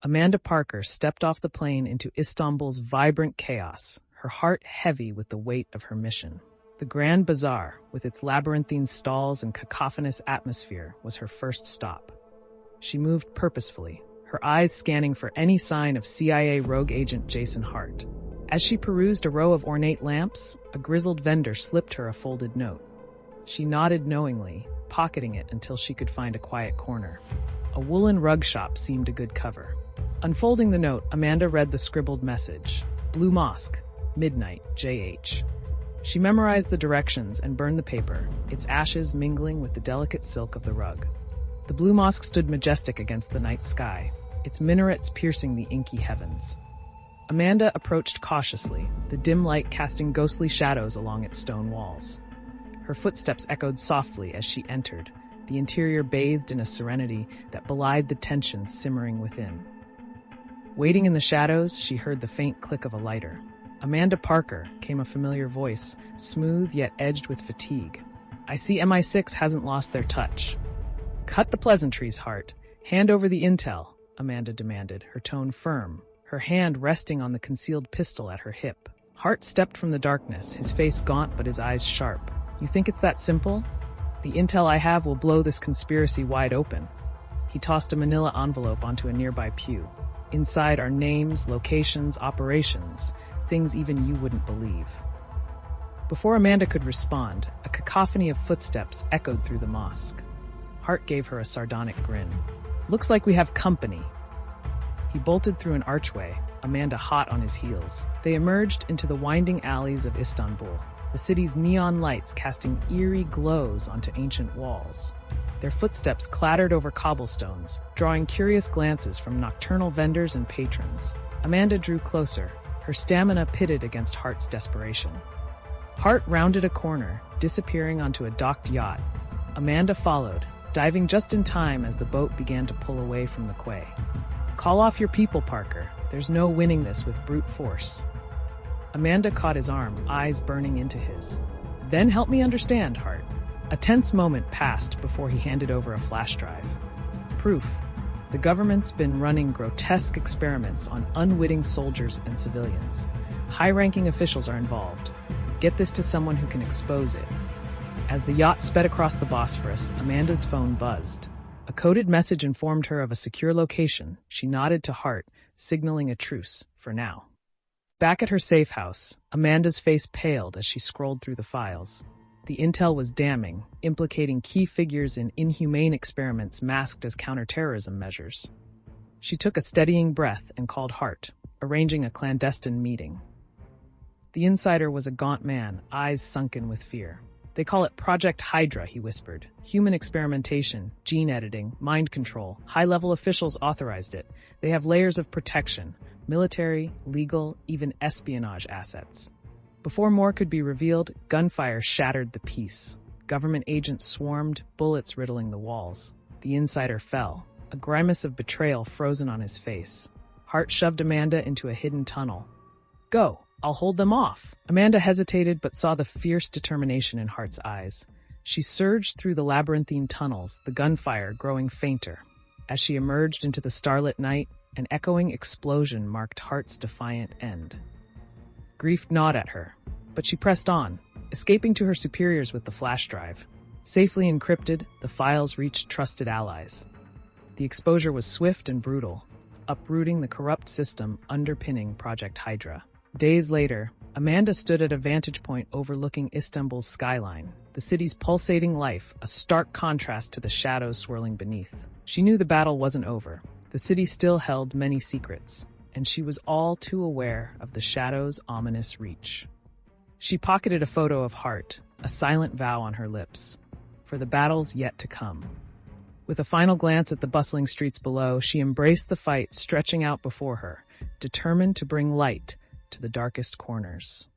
Amanda Parker stepped off the plane into Istanbul's vibrant chaos, her heart heavy with the weight of her mission. The Grand Bazaar, with its labyrinthine stalls and cacophonous atmosphere, was her first stop. She moved purposefully, her eyes scanning for any sign of CIA rogue agent Jason Hart. As she perused a row of ornate lamps, a grizzled vendor slipped her a folded note. She nodded knowingly, pocketing it until she could find a quiet corner. A woolen rug shop seemed a good cover. Unfolding the note, Amanda read the scribbled message. Blue Mosque, midnight, JH. She memorized the directions and burned the paper, its ashes mingling with the delicate silk of the rug. The Blue Mosque stood majestic against the night sky, its minarets piercing the inky heavens. Amanda approached cautiously, the dim light casting ghostly shadows along its stone walls. Her footsteps echoed softly as she entered, the interior bathed in a serenity that belied the tension simmering within. Waiting in the shadows, she heard the faint click of a lighter. Amanda Parker, came a familiar voice, smooth yet edged with fatigue. I see MI6 hasn't lost their touch. Cut the pleasantries, Hart. Hand over the intel, Amanda demanded, her tone firm, her hand resting on the concealed pistol at her hip. Hart stepped from the darkness, his face gaunt but his eyes sharp. You think it's that simple? The intel I have will blow this conspiracy wide open. He tossed a manila envelope onto a nearby pew. Inside are names, locations, operations, things even you wouldn't believe. Before Amanda could respond, a cacophony of footsteps echoed through the mosque. Hart gave her a sardonic grin. Looks like we have company. He bolted through an archway, Amanda hot on his heels. They emerged into the winding alleys of Istanbul, the city's neon lights casting eerie glows onto ancient walls. Their footsteps clattered over cobblestones, drawing curious glances from nocturnal vendors and patrons. Amanda drew closer, her stamina pitted against Hart's desperation. Hart rounded a corner, disappearing onto a docked yacht. Amanda followed, diving just in time as the boat began to pull away from the quay. Call off your people, Parker. There's no winning this with brute force. Amanda caught his arm, eyes burning into his. Then help me understand, Hart. A tense moment passed before he handed over a flash drive. Proof. The government's been running grotesque experiments on unwitting soldiers and civilians. High-ranking officials are involved. Get this to someone who can expose it. As the yacht sped across the Bosphorus, Amanda's phone buzzed. A coded message informed her of a secure location. She nodded to Hart, signaling a truce, for now. Back at her safe house, Amanda's face paled as she scrolled through the files. The intel was damning, implicating key figures in inhumane experiments masked as counterterrorism measures. She took a steadying breath and called Hart, arranging a clandestine meeting. The insider was a gaunt man, eyes sunken with fear. They call it Project Hydra, he whispered. Human experimentation, gene editing, mind control. High-level officials authorized it. They have layers of protection, military, legal, even espionage assets. Before more could be revealed, gunfire shattered the peace. Government agents swarmed, bullets riddling the walls. The insider fell, a grimace of betrayal frozen on his face. Hart shoved Amanda into a hidden tunnel. Go, I'll hold them off. Amanda hesitated but saw the fierce determination in Hart's eyes. She surged through the labyrinthine tunnels, the gunfire growing fainter. As she emerged into the starlit night, an echoing explosion marked Hart's defiant end. Grief gnawed at her, but she pressed on, escaping to her superiors with the flash drive. Safely encrypted, the files reached trusted allies. The exposure was swift and brutal, uprooting the corrupt system underpinning Project Hydra. Days later, Amanda stood at a vantage point overlooking Istanbul's skyline, the city's pulsating life, a stark contrast to the shadows swirling beneath. She knew the battle wasn't over. The city still held many secrets, and she was all too aware of the shadow's ominous reach. She pocketed a photo of Hart, a silent vow on her lips, for the battles yet to come. With a final glance at the bustling streets below, she embraced the fight stretching out before her, determined to bring light to the darkest corners.